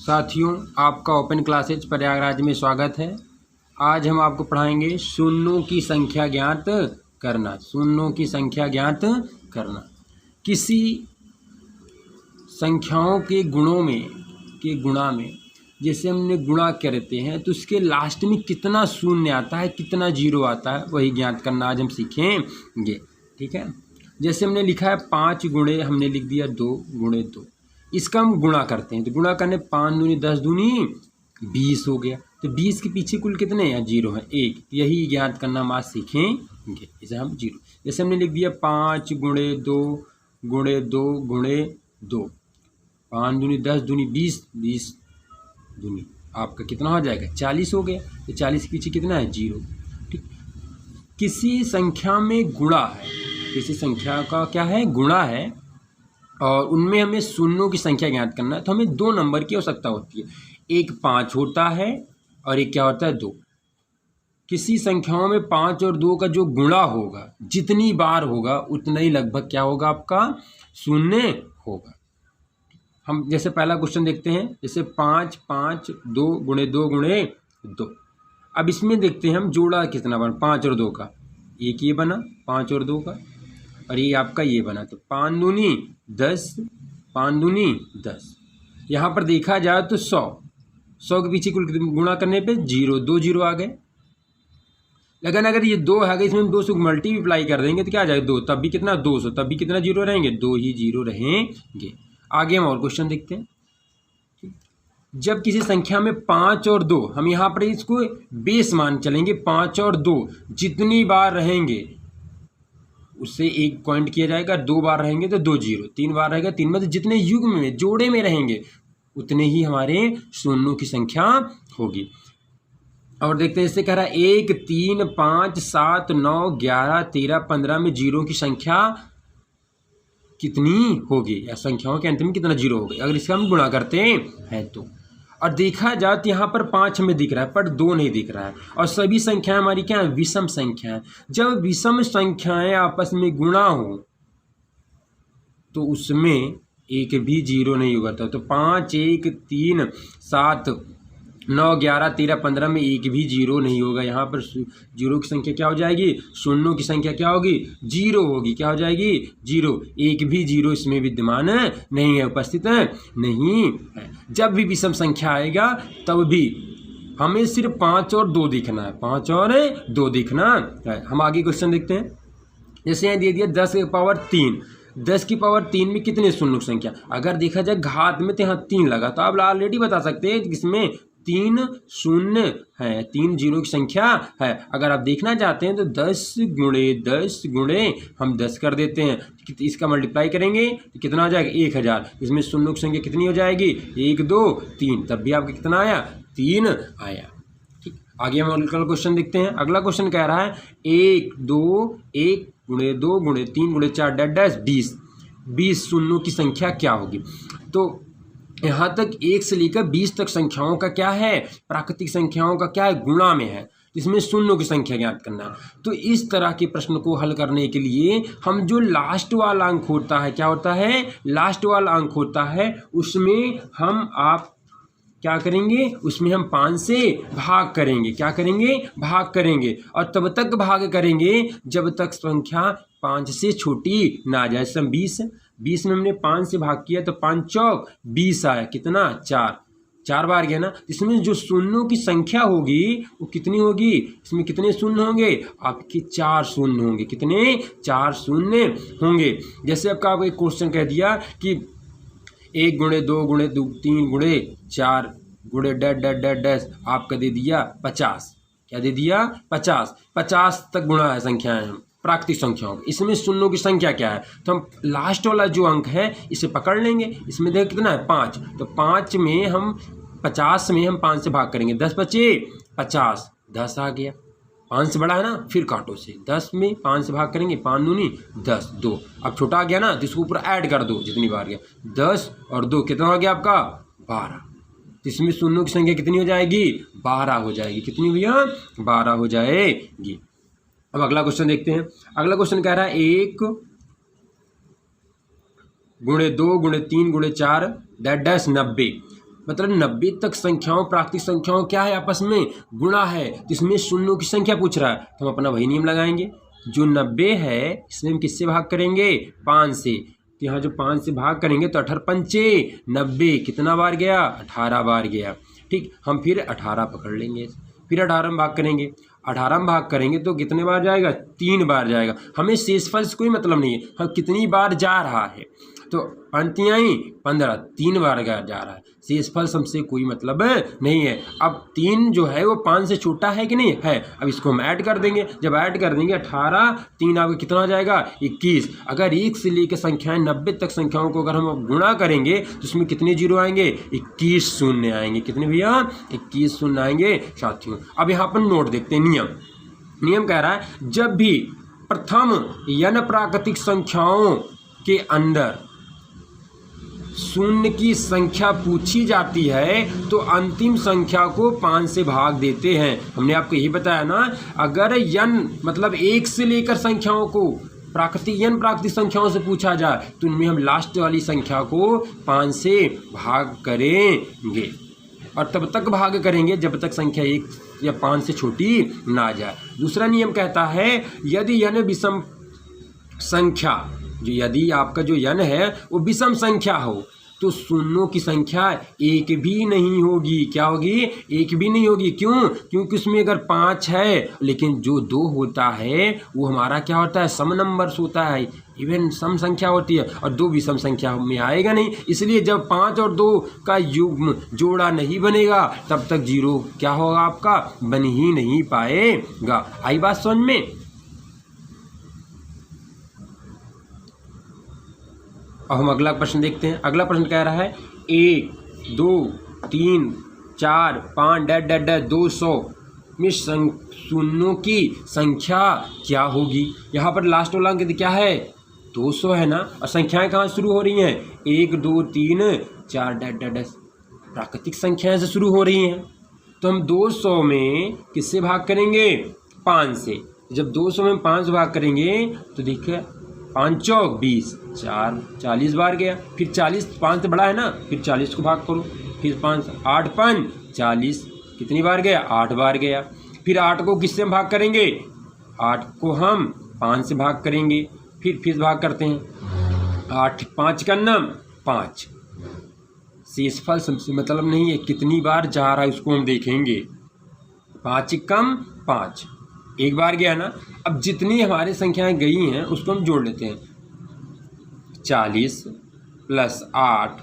साथियों, आपका open classes Prayagraj में स्वागत है। आज हम आपको पढ़ाएंगे शून्यों की संख्या ज्ञात करना। शून्यों की संख्या ज्ञात करना। किसी संख्याओं के गुणा में जैसे हमने गुणा करते हैं तो उसके लास्ट में कितना शून्य आता है, कितना जीरो आता है, वही ज्ञात करना आज हम सीखेंगे। ठीक है। जैसे हमने लिखा है 5 गुणे, हमने लिख दिया 2 गुणे 2। इसका हम गुणा करते हैं तो गुणा करने 5 दूनी 10 दूनी 20 हो गया। तो 20 के पीछे कुल कितने हैं? जीरो है, 1। यही ज्ञात करना हम आज सीखेंगे। इसे हम जीरो, जैसे हमने लिख दिया 5 गुणे 2 गुणे 2 गुणे 2। 5 दूनी 10 दूनी 20, 20 दूनी आपका कितना हो जाएगा? 40 हो गया। तो 40 के पीछे कितना है? जीरो। ठीक। किसी संख्या में गुणा है, किसी संख्या का क्या है? गुणा है, और उनमें हमें शून्यों की संख्या ज्ञात करना है। तो हमें 2 नंबर की आवश्यकता होती है। एक 5 होता है और एक क्या होता है? 2। किसी संख्याओं में 5 और 2 का जो गुणा होगा, जितनी बार होगा उतना ही लगभग क्या होगा? आपका शून्य होगा। हम जैसे पहला क्वेश्चन देखते हैं, जैसे 5 5 2 गुणे 2 गुणे 2। अब इसमें देखते हैं हम जोड़ा कितना बना 5 और 2 का। एक ये बना 5 और 2 का, और ये आपका ये बना। तो 5 दूनी 10, 5 दूनी 10। यहाँ पर देखा जाए तो 100 के पीछे कुल गुणा करने पे जीरो, 2 जीरो आ गए। लेकिन अगर ये 2 है, इसमें हम 2 से मल्टीप्लाई कर देंगे तो क्या आ जाएगा? 2, तब भी कितना? 200, तब भी कितना जीरो रहेंगे? 2 ही जीरो रहेंगे। आगे हम और क्वेश्चन देखते हैं। जब किसी संख्या में 5 और 2, हम यहाँ पर इसको बेस मान चलेंगे, 5 और 2 जितनी बार रहेंगे उससे 1 पॉइंट किया जाएगा। 2 बार रहेंगे तो 2 जीरो, 3 बार रहेगा 3, मतलब जितने युग्म में जोड़े में रहेंगे उतने ही हमारे शून्यों की संख्या होगी। और देखते हैं, इससे कह रहा है 1 3 5 7 9 11 13 15 में जीरो की संख्या कितनी होगी, या संख्याओं के अंत में कितना जीरो होगा अगर इसका हम गुणा करते हैं तो। और देखा जाए तो यहाँ पर 5 हमें दिख रहा है पर 2 नहीं दिख रहा है, और सभी संख्याएं हमारी क्या है? विषम संख्याएं। जब विषम संख्याएं आपस में गुणा हो तो उसमें एक भी जीरो नहीं होगा। तो 5 1 3 7 9 11 13 15 में एक भी जीरो नहीं होगा। यहाँ पर जीरो की संख्या क्या हो जाएगी? शून्यों की संख्या क्या होगी? जीरो होगी। क्या हो जाएगी? जीरो। एक भी जीरो इसमें विद्यमान नहीं है, उपस्थित नहीं है। जब भी विषम संख्या आएगा तब भी हमें सिर्फ 5 और 2 दिखना है, 5 और 2 दिखना है। हम आगे क्वेश्चन देखते हैं। जैसे यहाँ दे दिया 10 की पावर 3। 10 की पावर 3 में कितने शून्य की संख्या? अगर देखा जाए घात में तो यहाँ 3 लगा, तो आप ऑलरेडी बता सकते हैं इसमें 3 शून्य है, 3 जीरो की संख्या है। अगर आप देखना चाहते हैं तो 10 गुणे 10 गुणे हम 10 कर देते हैं, इसका मल्टीप्लाई करेंगे तो कितना हो जाएगा? 1000। इसमें शून्य की संख्या कितनी हो जाएगी? 1 2 3, तब भी आपका कितना आया? 3 आया। ठीक। आगे हम अगला क्वेश्चन देखते हैं। अगला क्वेश्चन कह रहा है 1 2 1 गुणे 2 गुणे 3 गुणे 4 डैश 20। 20 शून्यों की संख्या क्या होगी? तो यहाँ तक 1 से लेकर 20 तक संख्याओं का क्या है? प्राकृतिक संख्याओं का क्या है? गुणा में है। इसमें शून्यों की संख्या ज्ञात करना है। तो इस तरह के प्रश्न को हल करने के लिए हम जो लास्ट वाला अंक होता है, क्या होता है? लास्ट वाला अंक होता है, उसमें हम आप क्या करेंगे? उसमें हम 5 से भाग करेंगे। क्या करेंगे? भाग करेंगे। और तब तक भाग करेंगे जब तक संख्या 5 से छोटी ना जाए। सम 20 में हमने 5 से भाग किया तो 5 चौक 20 आया। कितना? 4 बार गया ना। इसमें जो शून्यों की संख्या होगी वो कितनी होगी? इसमें कितने शून्य होंगे? आपके 4 शून्य होंगे। कितने? 4 शून्य होंगे। जैसे आपका एक क्वेश्चन कह दिया कि 1 गुणे 2 गुणे 3 गुणे 4 गुणे डैश डैश डैश डैश आपका दे दिया 50। क्या दे दिया? 50। 50 तक गुणा है संख्याएं प्राकृतिक संख्याओं। इसमें शून्यों की संख्या क्या है? तो हम लास्ट वाला जो अंक है इसे पकड़ लेंगे। इसमें देख कितना है? 5। तो 5 में हम 50 में हम 5 से भाग करेंगे, 10 बचे 50, 10 आ गया। 5 से बड़ा है ना, फिर काटो से 10 में 5 से भाग करेंगे, 5 दूनी 10 2। अब छोटा आ गया ना तो इसको ऊपर ऐड कर दो जितनी बार गया। 10 और 2 कितना हो गया आपका? 12। इसमें शून्यों की संख्या कितनी हो जाएगी? 12 हो जाएगी। कितनी भैया? 12 हो जाएगी। अब अगला क्वेश्चन देखते हैं। अगला क्वेश्चन कह रहा है 1 गुणे 2 गुणे 3 गुणे 4 डैश 90। मतलब 90 तक संख्याओं प्राकृतिक संख्याओं क्या है आपस में गुणा है, तो इसमें शून्यों की संख्या पूछ रहा है तो हम अपना वही नियम लगाएंगे। जो 90 है इसमें हम किससे भाग करेंगे 5 से, तो यहाँ जो 5 से भाग करेंगे तो 18 पंचे 90 कितना बार गया 18 बार गया। ठीक, हम फिर 18 पकड़ लेंगे, फिर 18 में भाग करेंगे, 18 में भाग करेंगे तो कितने बार जाएगा 3 बार जाएगा। हमें शेषफल से कोई मतलब नहीं है, हम कितनी बार जा रहा है, तो पंक्तियाँ ही 15 3 बार जा रहा है, शेषफल हमसे कोई मतलब नहीं है। अब 3 जो है वो 5 से छोटा है कि नहीं है, अब इसको हम ऐड कर देंगे, जब ऐड कर देंगे 18 3 आपका कितना हो जाएगा 21। अगर 1 से लेकर संख्याएं 90 तक संख्याओं को अगर हम गुणा करेंगे तो उसमें कितने जीरो आएंगे 21 शून्य आएंगे। कितने भैया 21 शून्य आएंगे साथियों। अब यहाँ पर नोट देखते हैं, नियम कह रहा है जब भी प्रथम n प्राकृतिक संख्याओं के अंदर शून्य की संख्या पूछी जाती है तो अंतिम संख्या को 5 से भाग देते हैं। हमने आपको यही बताया ना, अगर n मतलब 1 से लेकर संख्याओं को प्राकृतिक संख्याओं से पूछा जाए तो उनमें हम लास्ट वाली संख्या को 5 से भाग करेंगे और तब तक भाग करेंगे जब तक संख्या 1 या 5 से छोटी ना जाए। दूसरा नियम कहता है यदि n विषम संख्या, जो यदि आपका जो n है वो विषम संख्या हो तो शून्यों की संख्या 1 भी नहीं होगी। क्या होगी 1 भी नहीं होगी। क्यों? क्योंकि उसमें अगर 5 है लेकिन जो 2 होता है वो हमारा क्या होता है सम नंबर्स होता है, इवन सम संख्या होती है और 2 विषम संख्या में आएगा नहीं। इसलिए जब 5 और 2 का युग्म जोड़ा नहीं बनेगा तब तक जीरो क्या होगा आपका बन ही नहीं पाएगा। आई बात समझ में। अब हम अगला प्रश्न देखते हैं। अगला प्रश्न कह रहा है 1 2 3 4 5 200 में शून्यों की संख्या क्या होगी। यहाँ पर लास्ट वाला अंक क्या है 200 है ना, और संख्याएं कहाँ शुरू हो रही हैं 1 2 3 4 प्राकृतिक संख्याएं से शुरू हो रही हैं। तो हम 200 में किससे भाग करेंगे 5 से। जब 200 में 5 भाग करेंगे तो देखिए 5 चौक 20 4 40 बार गया, फिर 40 5 से बड़ा है ना, फिर 40 को भाग करो, फिर 5 8 5 40 कितनी बार गया 8 बार गया। फिर 8 को किससे भाग करेंगे 8 को हम 5 से भाग करेंगे, फिर भाग करते हैं 8 5 का नम 5। शेषफल सबसे मतलब नहीं है कितनी बार जा रहा है उसको हम देखेंगे, 5 कम 5 एक बार गया ना। अब जितनी हमारी संख्याएं गई हैं उसको हम जोड़ लेते हैं 40 + 8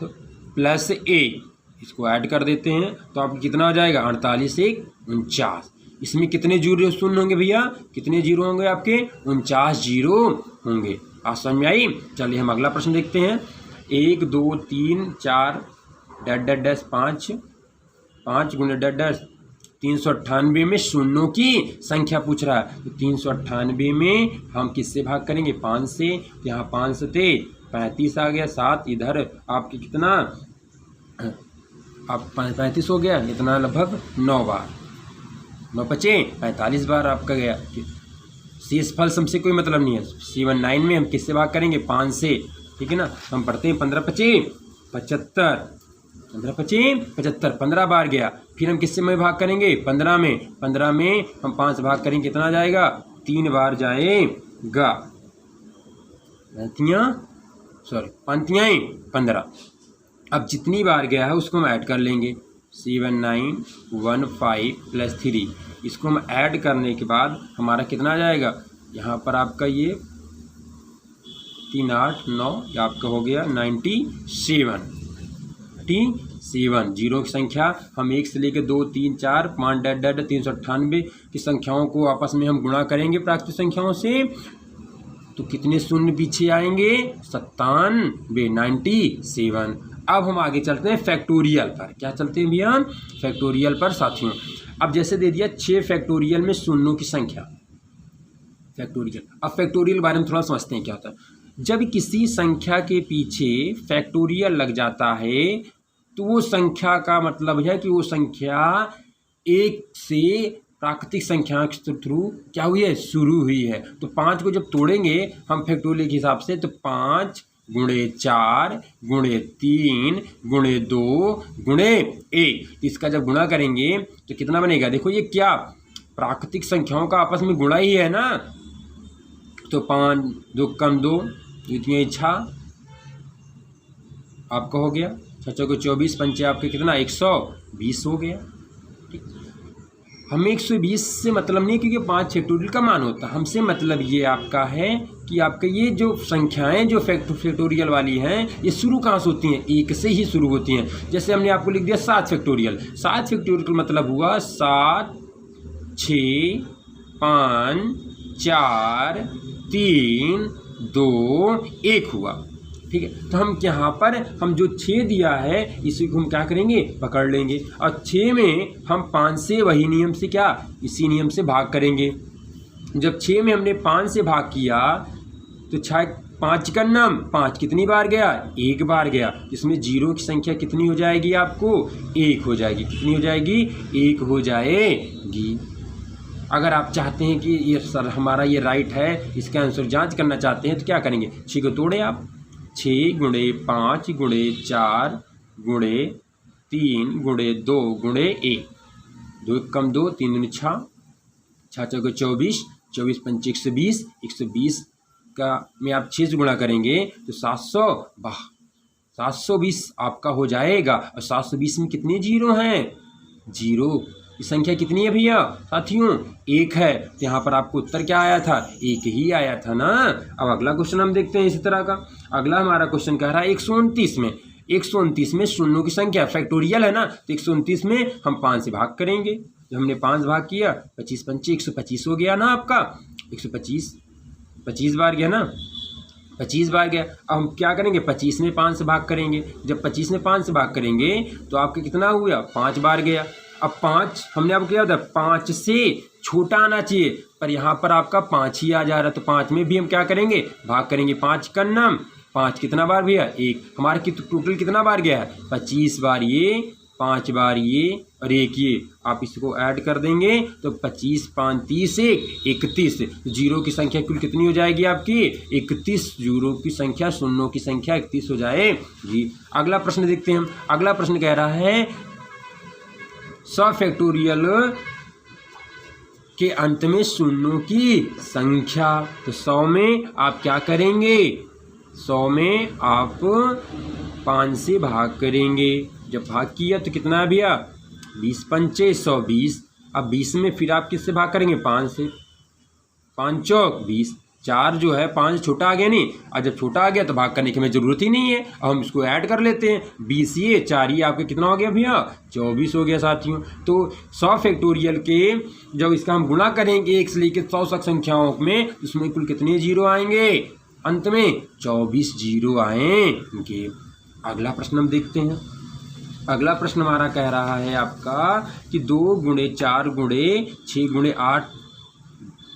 + 1 इसको ऐड कर देते हैं तो आपको कितना हो जाएगा 48 1 49। इसमें कितने जीरो शून्य होंगे भैया, कितने जीरो होंगे आपके 49 जीरो होंगे। आप समझ में आई। चलिए हम अगला प्रश्न देखते हैं 1 2 3 4 5 5 × 398 में शून्यों की संख्या पूछ रहा है। तो 398 में हम किससे भाग करेंगे 5 से, यहाँ 5 से थे 35 आ गया, 7 इधर आपके कितना आप 35 हो गया, इतना लगभग 9 बार 9 बचे 45 बार आपका गया। शेषफल हमसे कोई मतलब नहीं है। 79 में हम किससे भाग करेंगे 5 से, ठीक है ना। हम पढ़ते हैं 15 पचे 75 15 पचे 75 15 बार गया। फिर हम किससे में भाग करेंगे 15 में हम 5 भाग करेंगे कितना जाएगा 3 बार जाएगा। पंक्तियाँ 15। अब जितनी बार गया है उसको हम ऐड कर लेंगे 7915 + 3 इसको हम ऐड करने के बाद हमारा कितना आ जाएगा, यहाँ पर आपका ये 3 8 9 आपका हो गया 97 जीरो की संख्या। हम 1 से लेकर 2 3 4 5 398 की संख्याओं को आपस में हम गुणा करेंगे प्राकृतिक संख्याओं से तो कितने शून्य पीछे आएंगे 97। अब हम आगे चलते हैं फैक्टोरियल पर। क्या चलते हैं भैया फैक्टोरियल पर साथियों। अब जैसे दे दिया 6 फैक्टोरियल में शून्यों की संख्या फैक्टोरियल। अब फैक्टोरियल के बारे में थोड़ा समझते हैं क्या होता है। जब किसी संख्या के पीछे फैक्टोरियल लग जाता है तो वो संख्या का मतलब है कि वो संख्या 1 से प्राकृतिक संख्या के थ्रू क्या हुई है शुरू हुई है। तो 5 को जब तोड़ेंगे हम फैक्टोरियल के हिसाब से तो 5 गुणे 4 गुणे 3 गुणे 2 गुणे 1। इसका जब गुणा करेंगे तो कितना बनेगा? देखो ये क्या प्राकृतिक संख्याओं का आपस में गुणा ही है ना। तो 5 2 कम 2 इतनी 6 आपका हो गया, 6 को 24 पंचे आपके कितना 120 हो गया। ठीक, हमें 120 से मतलब नहीं क्योंकि 5 फैक्टोरियल का मान होता है, हमसे मतलब ये आपका है कि आपका ये जो संख्याएं जो फैक्टोरियल वाली हैं ये शुरू कहाँ से होती हैं? 1 से ही शुरू होती हैं। जैसे हमने आपको लिख दिया 7 फैक्टोरियल। 7 फैक्टोरियल का मतलब हुआ 7 6 5 4 3 2 1 हुआ। ठीक है, तो हम यहाँ पर हम जो 6 दिया है इसी को हम क्या करेंगे? पकड़ लेंगे और 6 में हम 5 से वही नियम से क्या इसी नियम से भाग करेंगे। जब 6 में हमने 5 से भाग किया तो 5 का नाम 5 कितनी बार गया? 1 बार गया। इसमें जीरो की संख्या कितनी हो जाएगी? आपको 1 हो जाएगी। कितनी हो जाएगी? 1 हो जाएगी। अगर आप चाहते हैं कि ये सर हमारा ये राइट है, इसका आंसर जांच करना चाहते हैं तो क्या करेंगे? 6 को तोड़े आप, 6 गुणे 5 गुणे 4 गुणे 3 गुणे 2 गुणे 1, 2 कम 2 3 दूनी 6, 6 को 24, 24 पंचे 120, 120 का में आप 6 से गुणा करेंगे तो 720 आपका हो जाएगा। और 720 में कितने जीरो हैं? जीरो। ये संख्या कितनी है भैया साथियों? 1 है। तो यहाँ पर आपको उत्तर क्या आया था? 1 ही आया था ना। अब अगला क्वेश्चन हम देखते हैं इसी तरह का। अगला हमारा क्वेश्चन कह रहा है 129 में। 129 में शून्यों की संख्या फैक्टोरियल है ना, तो 129 में हम 5 से भाग करेंगे। जब हमने 5 भाग किया 25 पंचे 125 हो गया ना आपका। 125 25 बार गया ना, 25 बार गया। अब हम क्या करेंगे? 25 में 5 से भाग करेंगे। जब 25 में 5 से भाग करेंगे तो आपका कितना हुआ? 5 बार गया। अब 5 हमने आपको क्या होता है? 5 से छोटा आना चाहिए, पर यहाँ पर आपका 5 ही आ जा रहा है। तो 5 में भी हम क्या करेंगे? भाग करेंगे। 5 का नाम 5 कितना बार भैया? 1। हमारे टोटल कितना बार गया है? 25 बार ये, 5 बार ये और 1 ये। आप इसको ऐड कर देंगे तो 25 5 30 1 31। जीरो की संख्या कुल कितनी हो जाएगी आपकी? 31। जीरो की संख्या शून्यों की संख्या 31 हो जाएगी। अगला प्रश्न देखते हैं हम। अगला प्रश्न कह रहा है 100 फैक्टोरियल के अंत में शून्यों की संख्या। तो 100 में आप क्या करेंगे? 100 में आप 5 से भाग करेंगे। जब भाग किया तो कितना भैया? 20 पंचे 120। अब 20 में फिर आप किससे भाग करेंगे? 5 से। 5 चौक 20। 4 जो है 5 छोटा आ गया नहीं, और जब छोटा आ गया तो भाग करने की हमें ज़रूरत ही नहीं है। अब हम इसको ऐड कर लेते हैं। 20 ये 4 ये आपका कितना हो गया भैया? 24 हो गया साथियों। तो 100 फैक्टोरियल के जब इसका हम गुणा करेंगे 1 से लेकर 100 तक संख्याओं में, उसमें कुल कितने जीरो आएंगे? अंत में 24 जीरो आएंगे। अगला प्रश्न हम देखते हैं। अगला प्रश्न हमारा कह रहा है आपका कि 2 गुणे 4 गुणे 6 गुणे 8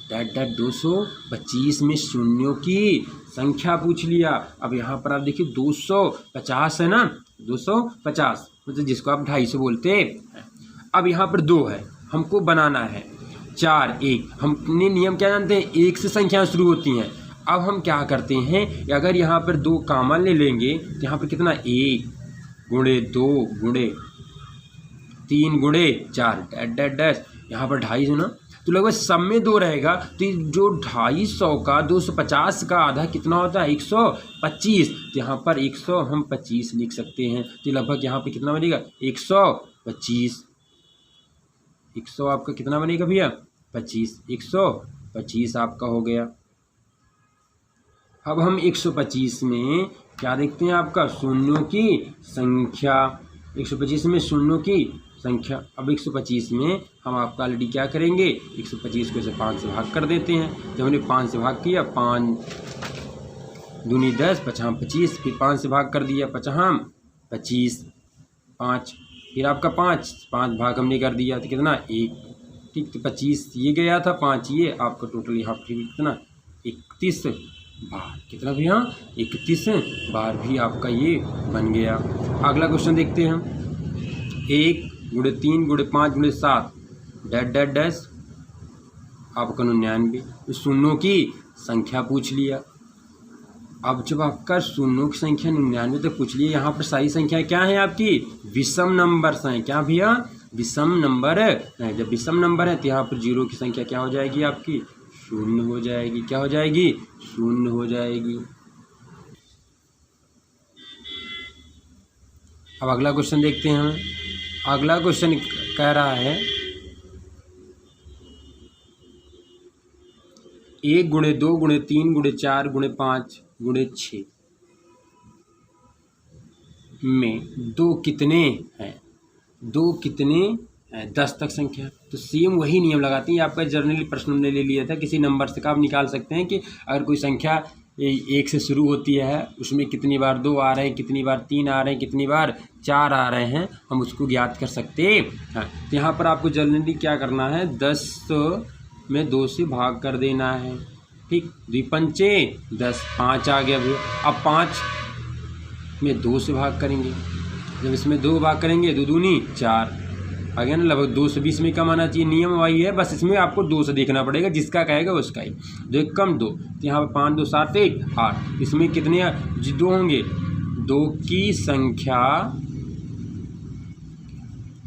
225 में शून्यों की संख्या पूछ लिया। अब यहाँ पर आप देखिए 250 है ना, 250 मतलब जिसको आप 250 बोलते हैं। अब यहाँ पर 2 है, हमको बनाना है 4 1। हमने नियम क्या जानते हैं? 1 से संख्याएं शुरू होती हैं। अब हम क्या करते हैं? अगर यहाँ पर 2 कॉमन ले लेंगे तो यहाँ पर कितना? 1 गुणे 2 गुणे 3 गुणे 4 डैश यहाँ पर 250 ना, तो लगभग सब में 2 रहेगा। तो जो 250 का 250 का आधा कितना होता है? 125। तो यहाँ पर 100 हम 25 लिख सकते हैं। तो लगभग यहाँ पे कितना बनेगा? 125। 100 आपका कितना बनेगा भैया? 25। 125 आपका हो गया। अब हम 125 में क्या देखते हैं? आपका शून्यों की संख्या। 125 में शून्यों की संख्या। अब 125 में हम आपका ऑलरेडी क्या करेंगे? 125 को से 5 से भाग कर देते हैं। जब हमने 5 से भाग किया, 5 दूनी 10 5 25, फिर 5 से भाग कर दिया, 5 25 5, फिर आपका 5 भाग हमने कर दिया तो कितना? 1। ठीक, तो 25 ये गया था, 5 ये आपका टोटल यहाँ पर कितना? 31 बार। कितना भैया? 31 बार भी आपका ये बन गया। अगला क्वेश्चन देखते हैं हम। 1 गुणे 3 गुणे 5 गुणे 7 डैश आपका 99। शून्यों की संख्या पूछ लिया। अब जब आपका शून्यों की संख्या 99 तक पूछ लिए, यहाँ पर सारी संख्या क्या है आपकी विषम नंबर्स हैं। क्या भैया विषम नंबर है। जब विषम नंबर है तो यहाँ पर जीरो की संख्या क्या हो जाएगी आपकी शून्य हो जाएगी। क्या हो जाएगी शून्य हो जाएगी। अब अगला क्वेश्चन देखते हैं हम। अगला क्वेश्चन कह रहा है 1 गुणे 2 गुणे 3 गुणे 4 गुणे 5 गुणे 6 में 2 कितने हैं। 2 कितने हैं 10 तक संख्या। तो सेम वही नियम लगाते हैं। आपका जनरली प्रश्न हमने ले लिया था, किसी नंबर से आप निकाल सकते हैं कि अगर कोई संख्या 1 से शुरू होती है, उसमें कितनी बार 2 आ रहे हैं, कितनी बार 3 आ रहे हैं, कितनी बार 4 आ रहे हैं, हम उसको ज्ञात कर सकते हैं। तो यहाँ पर आपको जनरली क्या करना है 10 में 2 से भाग कर देना है। ठीक 2 पंचे 10 5 आ गया भैया। अब 5 में 2 से भाग करेंगे। जब इसमें 2 भाग करेंगे 2 दूनी 4 आ गया ना। लगभग 2 से 20 में कम आना चाहिए। नियम वही है, बस इसमें आपको 2 से देखना पड़ेगा, जिसका कहेगा उसका ही। 2 1 कम 2, तो यहाँ पर 5 2 7 1 8। इसमें कितने 2 होंगे। 2 की संख्या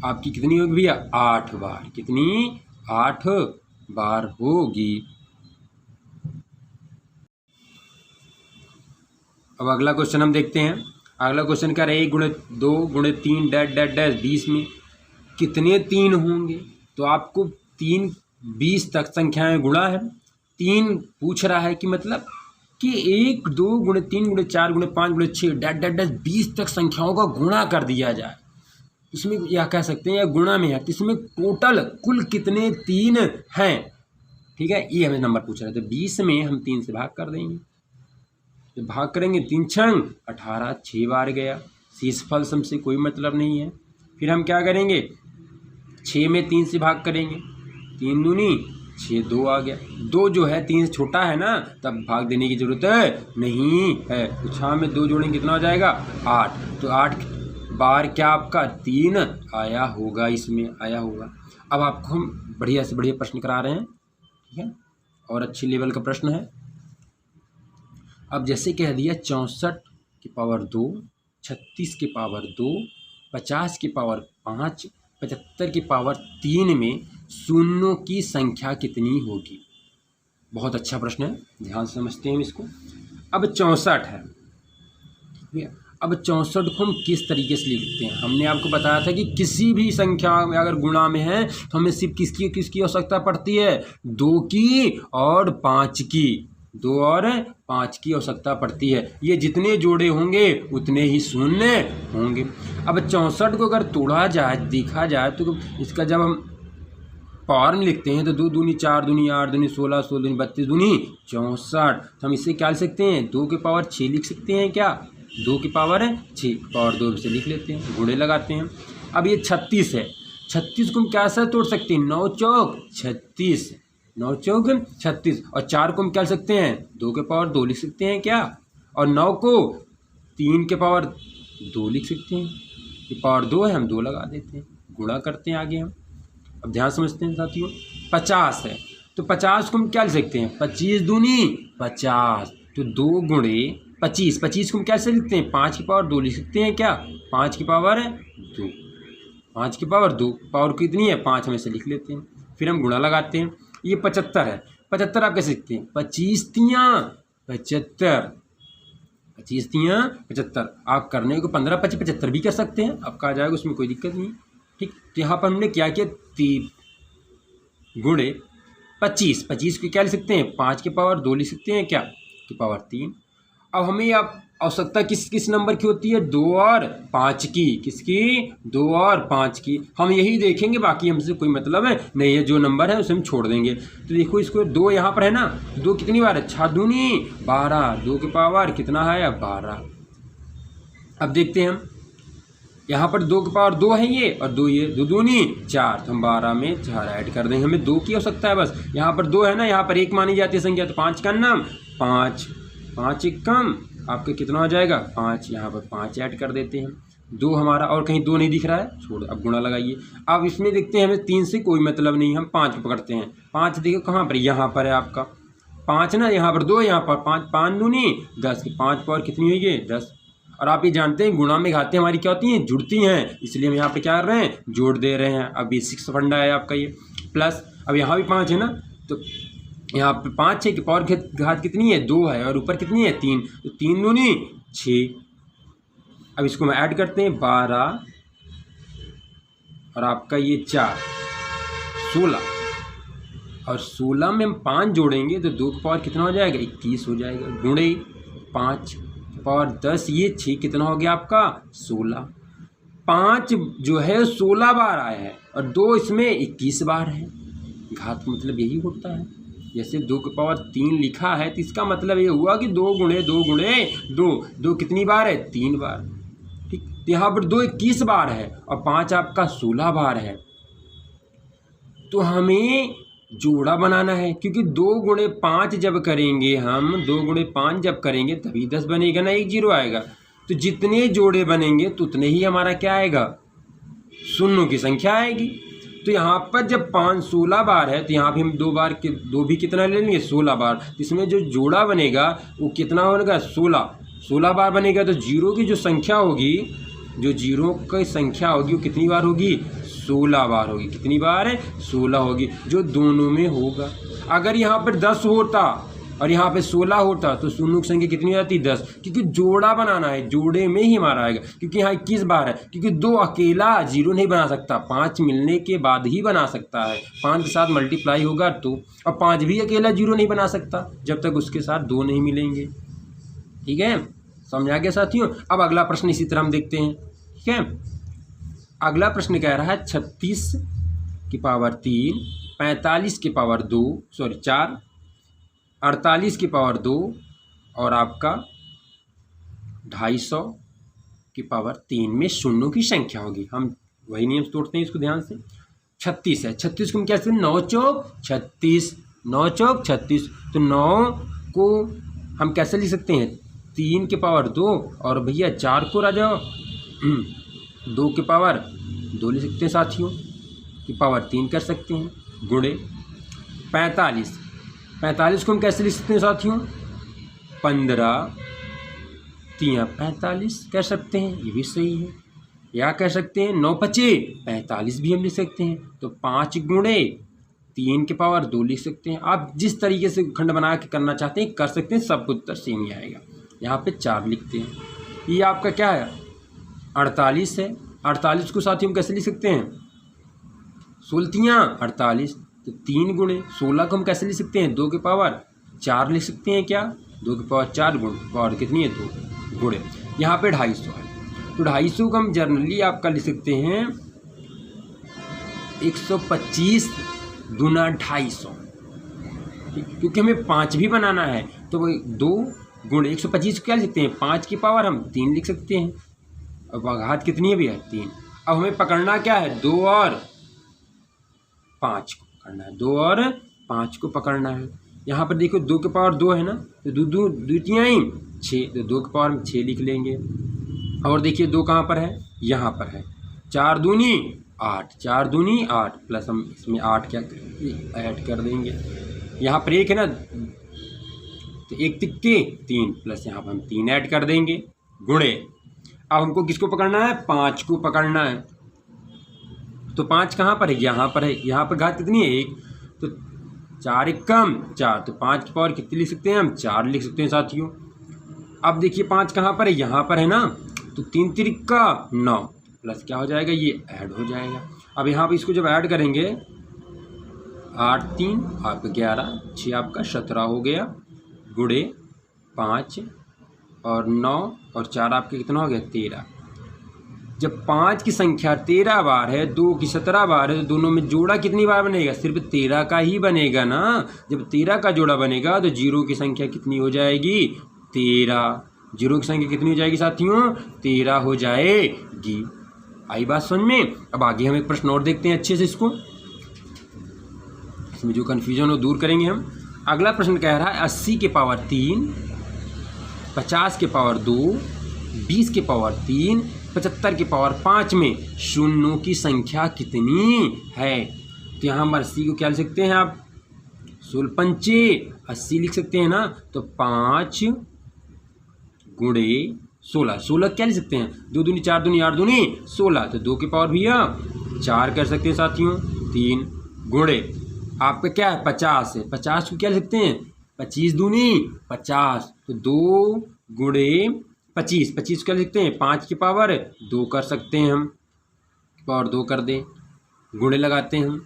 आपकी कितनी होगी भैया 8 बार। कितनी 8 बार होगी। अब अगला क्वेश्चन हम देखते हैं। अगला क्वेश्चन क्या रहा 1 गुणे 2 गुणे 3 डैश डैश डैश 20 में कितने 3 होंगे। तो आपको 3 20 तक संख्याएं गुणा है। 3 पूछ रहा है कि मतलब कि 1 2 गुणे 3 गुणे 4 गुणे 5 गुणे 6 डैश डैश डैश 20 तक संख्याओं का गुणा कर दिया जाए। इसमें यह कह सकते हैं या गुणा में है, तो इसमें टोटल कुल कितने 3 हैं। ठीक है, ये हमें नंबर पूछ रहा है। तो 20 में हम 3 से भाग कर देंगे। तो भाग करेंगे 3 छंग 18 6 बार गया। शेषफल से कोई मतलब नहीं है। फिर हम क्या करेंगे 6 में 3 से भाग करेंगे। 3 दूनी 6 2 आ गया। 2 जो है 3 से छोटा है ना, तब भाग देने की जरूरत नहीं है। तो 6 में 2 जोड़ेंगे कितना हो जाएगा 8। तो 8 बार क्या आपका 3 आया होगा। इसमें आया होगा। अब आपको हम बढ़िया से बढ़िया प्रश्न करा रहे हैं। ठीक है, और अच्छी लेवल का प्रश्न है। अब जैसे कह दिया 64 की पावर 2, 36 की पावर 2, 50 की पावर 5, 75 की पावर 3 में शून्यों की संख्या कितनी होगी। बहुत अच्छा प्रश्न है, ध्यान से समझते हैं हम इसको। अब 64 है। अब 64 को हम किस तरीके से लिखते हैं। हमने आपको बताया था कि किसी भी संख्या में अगर गुणा में है तो हमें सिर्फ किसकी आवश्यकता पड़ती है 2 की और 5 की। 2 और 5 की आवश्यकता पड़ती है। ये जितने जोड़े होंगे उतने ही शून्य होंगे। अब 64 को अगर तोड़ा जाए देखा जाए तो इसका जब हम पावर में लिखते हैं तो 2 दूनी 4 दूनी 8 दूनी 16 16 दूनी 32 दूनी 64। तो हम इससे क्या लिख सकते हैं 2 की पावर 6 लिख सकते हैं। क्या 2 की पावर 6 पावर 2 से लिख लेते हैं, गुणे लगाते हैं। अब ये 36 है। 36 को हम क्या से तोड़ सकते हैं 9 चौक 36, 9 चौक 36। और 4 को हम क्या लिख सकते हैं 2 के पावर 2 लिख सकते हैं। क्या और 9 को 3 के पावर 2 लिख सकते हैं। ये पावर 2 है, हम 2 लगा देते हैं, गुणा करते हैं आगे हम। अब ध्यान समझते हैं साथियों। 50 है तो 50 को हम क्या लिख सकते हैं 25 दूनी 50। तो 2 गुणे 25, 25 को हम कैसे लिखते हैं 5 की पावर 2 लिख सकते हैं। क्या 5 की पावर 2, 5 की पावर 2 पावर कितनी है 5 में से लिख लेते हैं। फिर हम गुणा लगाते हैं। ये 75 है। 75 आप कैसे लिखते हैं 25 तियाँ 75, 25 तियाँ 75। आप करने को 15 25 75 भी कर सकते हैं, आपका आ जाएगा, उसमें कोई दिक्कत नहीं। ठीक, तो यहाँ पर हमने क्या किया 3 गुणे 25, 25 को क्या लिख सकते हैं 5 की पावर 2 लिख सकते हैं। क्या की पावर 3। अब हमें अब आवश्यकता किस नंबर की होती है 2 और 5 की। किसकी 2 और 5 की। हम यही देखेंगे, बाकी हमसे कोई मतलब है नहीं है। जो नंबर है उसे हम छोड़ देंगे। तो देखो इसको 2 यहाँ पर है ना, 2 कितनी बार है 6 दूनी 12, 2 की पावर कितना है 12। अब देखते हैं हम यहाँ पर 2 की पावर 2 है ये, और 2 ये 2 दूनी 4। तो हम 12 में 4 ऐड कर देंगे। हमें 2 की आवश्यकता है बस। यहाँ पर 2 है ना, यहाँ पर 1 मानी जाती है संख्या, तो 5 का नाम 5, 5 एक कम आपका कितना हो जाएगा 5। यहाँ पर 5 ऐड कर देते हैं। 2 हमारा, और कहीं 2 नहीं दिख रहा है, छोड़, अब गुणा लगाइए। अब इसमें देखते हैं हमें 3 से कोई मतलब नहीं, हम 5 पकड़ते हैं। 5 देखो कहाँ पर, यहाँ पर है आपका 5 ना, यहाँ पर 2, यहाँ पर 5, 5 दूनी 10 की 5 पावर कितनी हुई 10। और आप ये जानते हैं गुणा में घातें हमारी क्या होती हैं, जुड़ती हैं, इसलिए हम यहाँ पे क्या कर रहे हैं, जोड़ दे रहे हैं। अब बेसिक्स फंडा है आपका ये। प्लस अब यहाँ भी 5 है ना, तो यहाँ पे 5 है कि पावर घात कितनी है 2 है, और ऊपर कितनी है 3, तो 3 दूनी 6। अब इसको हम ऐड करते हैं 12 और आपका ये 4 16, और 16 में हम 5 जोड़ेंगे तो 2 की पावर कितना हो जाएगा 21 हो जाएगा। गुणे 5 पावर 10, ये 6 कितना हो गया आपका 16। 5 जो है 16 बार आया है और 2 इसमें 21 बार है। घात मतलब यही होता है। जैसे 2 की पावर 3 लिखा है तो इसका मतलब ये हुआ कि 2 गुणे 2 गुणे 2, 2 कितनी बार है 3 बार। ठीक, तो यहाँ पर 2 21 बार है और 5 आपका 16 बार है। तो हमें जोड़ा बनाना है, क्योंकि 2 गुणे 5 जब करेंगे हम, 2 गुणे 5 जब करेंगे तभी 10 बनेगा ना, 1 0 आएगा। तो जितने जोड़े बनेंगे तो उतने ही हमारा क्या आएगा, शून्यों की संख्या आएगी। तो यहाँ पर जब 5 16 बार है तो यहाँ भी हम 2 बार के 2 भी कितना ले लेंगे 16 बार। तो इसमें जो जोड़ा बनेगा वो कितना होगा 16 बार बनेगा। तो जीरो की जो संख्या होगी, जो जीरो की संख्या होगी वो कितनी बार होगी 16 बार होगी। कितनी बार है 16 होगी, जो दोनों में होगा। अगर यहाँ पर 10 होता और यहाँ पे 16 होता तो शून्यों की संख्या कितनी हो जाती 10, क्योंकि जोड़ा बनाना है, जोड़े में ही हमारा आएगा। क्योंकि यहाँ 21 बार है, क्योंकि 2 अकेला जीरो नहीं बना सकता, 5 मिलने के बाद ही बना सकता है। 5 के साथ मल्टीप्लाई होगा तो, और 5 भी अकेला जीरो नहीं बना सकता जब तक उसके साथ 2 नहीं मिलेंगे। ठीक है, समझ आ गया साथियों। अब अगला प्रश्न इसी तरह हम देखते हैं। ठीक है, अगला प्रश्न कह रहा है 36 की पावर 3, 45 की पावर 4, 48 की पावर 2 और आपका 250 की पावर 3 में शून्यों की संख्या होगी। हम वही नियम तोड़ते हैं, इसको ध्यान से। 36 है, 36 को हम कैसे 9 चौक 36, 9 चौक 36। तो 9 को हम कैसे लिख सकते हैं 3 की पावर 2 और भैया 4 को राजा 2 की पावर 2 ले सकते हैं साथियों, की पावर 3 कर सकते हैं। गुणे 45 को हम कैसे लिख सकते हैं साथियों 15 3 45 कह सकते हैं, ये भी सही है। या कह सकते हैं 9 5 45 भी हम लिख सकते हैं। तो 5 गुणे 3 की पावर 2 लिख सकते हैं। आप जिस तरीके से खंड बना के करना चाहते हैं कर सकते हैं, सब उत्तर सेम ही आएगा। यहाँ पे 4 लिखते हैं। ये आपका क्या है 48 है। 48 को साथियों हम कैसे लिख सकते हैं 16 48। तो 3 गुणे 16 को हम कैसे लिख सकते हैं 2 की पावर 4 लिख सकते हैं। क्या 2 की पावर 4 गुण पावर कितनी है 2 गुणे। यहाँ पे 250 है, तो 250 को हम जनरली आपका लिख सकते हैं 125 गुना 250, क्योंकि हमें 5 भी बनाना है। तो 2 गुणे 125 को क्या लिख सकते हैं 5 की पावर हम 3 लिख सकते हैं। अब घात कितनी है भैया 3। अब हमें पकड़ना क्या है 2 और 5 को पकड़ना है, 2 और 5 को पकड़ना है। यहाँ पर देखो 2 की पावर 2 है ना, तो 2 द्वितीयाई 6, तो 2 की पावर में 6 लिख लेंगे। और देखिए 2 कहाँ पर है यहाँ पर है। 4 दूनी 8, 4 दूनी 8 प्लस हम इसमें 8 क्या ऐड कर देंगे। यहाँ पर 1 है ना, तो 1 तिक्के 3 प्लस यहाँ पर हम 3 ऐड कर देंगे। गुणे अब हमको किसको पकड़ना है 5 को पकड़ना है। तो 5 कहाँ पर है यहाँ पर है। यहाँ पर घात कितनी है 1, तो 4 एकम 4, तो 5 की पावर कितनी लिख सकते हैं हम 4 लिख सकते हैं साथियों। अब देखिए 5 कहाँ पर है यहाँ पर है ना, तो 3 तिरिक्का 9 प्लस क्या हो जाएगा ये ऐड हो जाएगा। अब यहाँ पर इसको जब ऐड करेंगे 8 3 आपका 11 6 आपका 17 हो गया। गुणे 5 और 9 और 4 आपके कितना हो गया 13। जब 5 की संख्या 13 बार है, 2 की 17 बार है, तो दोनों में जोड़ा कितनी बार बनेगा सिर्फ 13 का ही बनेगा ना। जब 13 का जोड़ा बनेगा तो जीरो की संख्या कितनी हो जाएगी 13। जीरो की संख्या कितनी हो जाएगी साथियों 13 हो जाएगी। आई बात समझ में। अब आगे हम एक प्रश्न और देखते हैं अच्छे से, इसको इसमें जो कन्फ्यूजन हो दूर करेंगे हम। अगला प्रश्न कह रहा है 80 के पावर 3, 50 के पावर 2, 20 के पावर 3, 75 के पावर 5 में शून्यों की संख्या कितनी है। तो यहाँ हम 80 को क्या लिख सकते हैं आप 16 पंचे 80 लिख सकते हैं ना, तो 5 गुणे 16, 16 क्या लिख सकते हैं, 2 दूनी 4 दूनी 8 दूनी 16, तो 2 की पावर भैया 4 कर सकते हैं साथियों। 3 गुणे आपका क्या है 50 है, 50 को क्या लिख सकते हैं 25 दूनी 50, तो 2 गुणे 25, 25 क्या लिखते हैं 5 की पावर 2 कर सकते हैं हम, पावर 2 कर दें, गुणे लगाते हैं हम।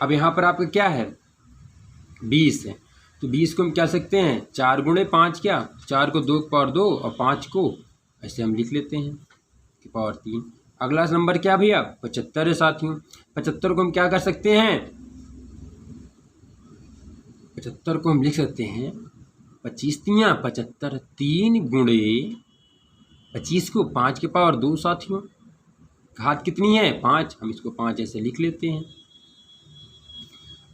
अब यहाँ पर आपका क्या है 20 है, तो 20 को हम क्या सकते हैं 4 गुणे 5, क्या 4 को 2 की पावर 2 और 5 को ऐसे हम लिख लेते हैं की पावर 3। अगला नंबर क्या भैया 75 है साथियों। 75 को हम क्या कर सकते हैं, 75 को हम लिख सकते हैं 25 तियाँ 75, 3 गुणे 25 को 5 की पावर 2 साथियों, घात कितनी है 5, हम इसको 5 ऐसे लिख लेते हैं।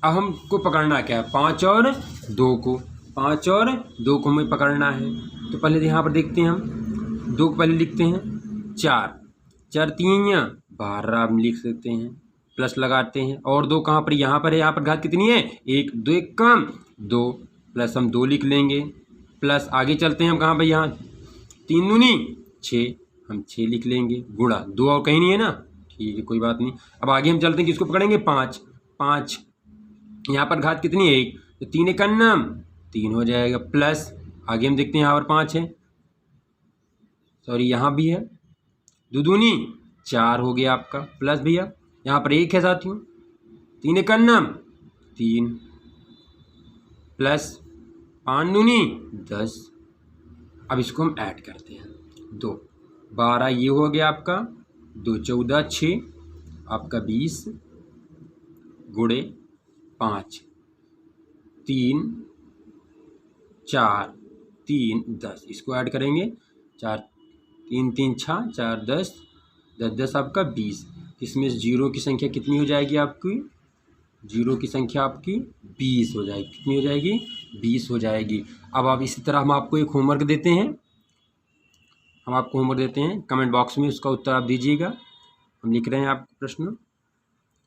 अब हमको पकड़ना क्या है 5 और 2 को, 5 और 2 को हमें पकड़ना है। तो पहले यहाँ पर देखते हैं हम 2 को पहले लिखते हैं 4, 4 तियाँ 12 हम लिख सकते हैं, प्लस लगाते हैं, और 2 कहाँ पर यहाँ पर है, यहाँ पर घात कितनी है 1, 2 1 कम 2, प्लस हम 2 लिख लेंगे, प्लस आगे चलते हैं हम कहाँ पर यहाँ 3 दूनी 6, हम 6 लिख लेंगे, गुणा 2 और कहीं नहीं है ना, ठीक है कोई बात नहीं। अब आगे हम चलते हैं किसको पकड़ेंगे 5, 5 यहाँ पर घात कितनी है 1, तो 3 एक अन्नम 3 हो जाएगा, प्लस आगे हम देखते हैं यहाँ पर 5 है, सॉरी यहाँ भी है, 2 दूनी 4 हो गया आपका, प्लस भैया यहाँ पर 1 है साथियों, 3 एक अन्नम 3, प्लस 5 दूनी 10। अब इसको हम ऐड करते हैं 2 12 ये हो गया आपका, 2 14 6 आपका 20 गुणे 5 3 4 3 10, इसको ऐड करेंगे 4 3 3 6 4 10 10 10 आपका 20, इसमें जीरो की संख्या कितनी हो जाएगी आपकी, जीरो की संख्या आपकी 20 हो जाएगी, कितनी हो जाएगी 20 हो जाएगी। अब आप इसी तरह हम आपको एक होमवर्क देते हैं, हम आपको होमवर्क देते हैं, कमेंट बॉक्स में उसका उत्तर आप दीजिएगा। हम लिख रहे हैं आपको प्रश्न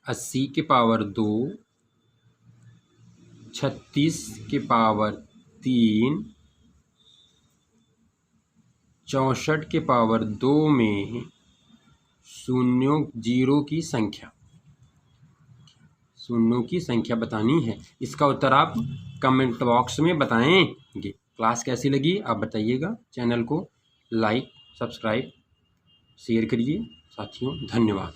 80 के पावर 2 36 के पावर 3 64 के पावर 2 में शून्यों जीरो की संख्या, शून्यों की संख्या बतानी है। इसका उत्तर आप कमेंट बॉक्स में बताएंगे। क्लास कैसी लगी आप बताइएगा, चैनल को लाइक सब्सक्राइब शेयर करिए साथियों, धन्यवाद।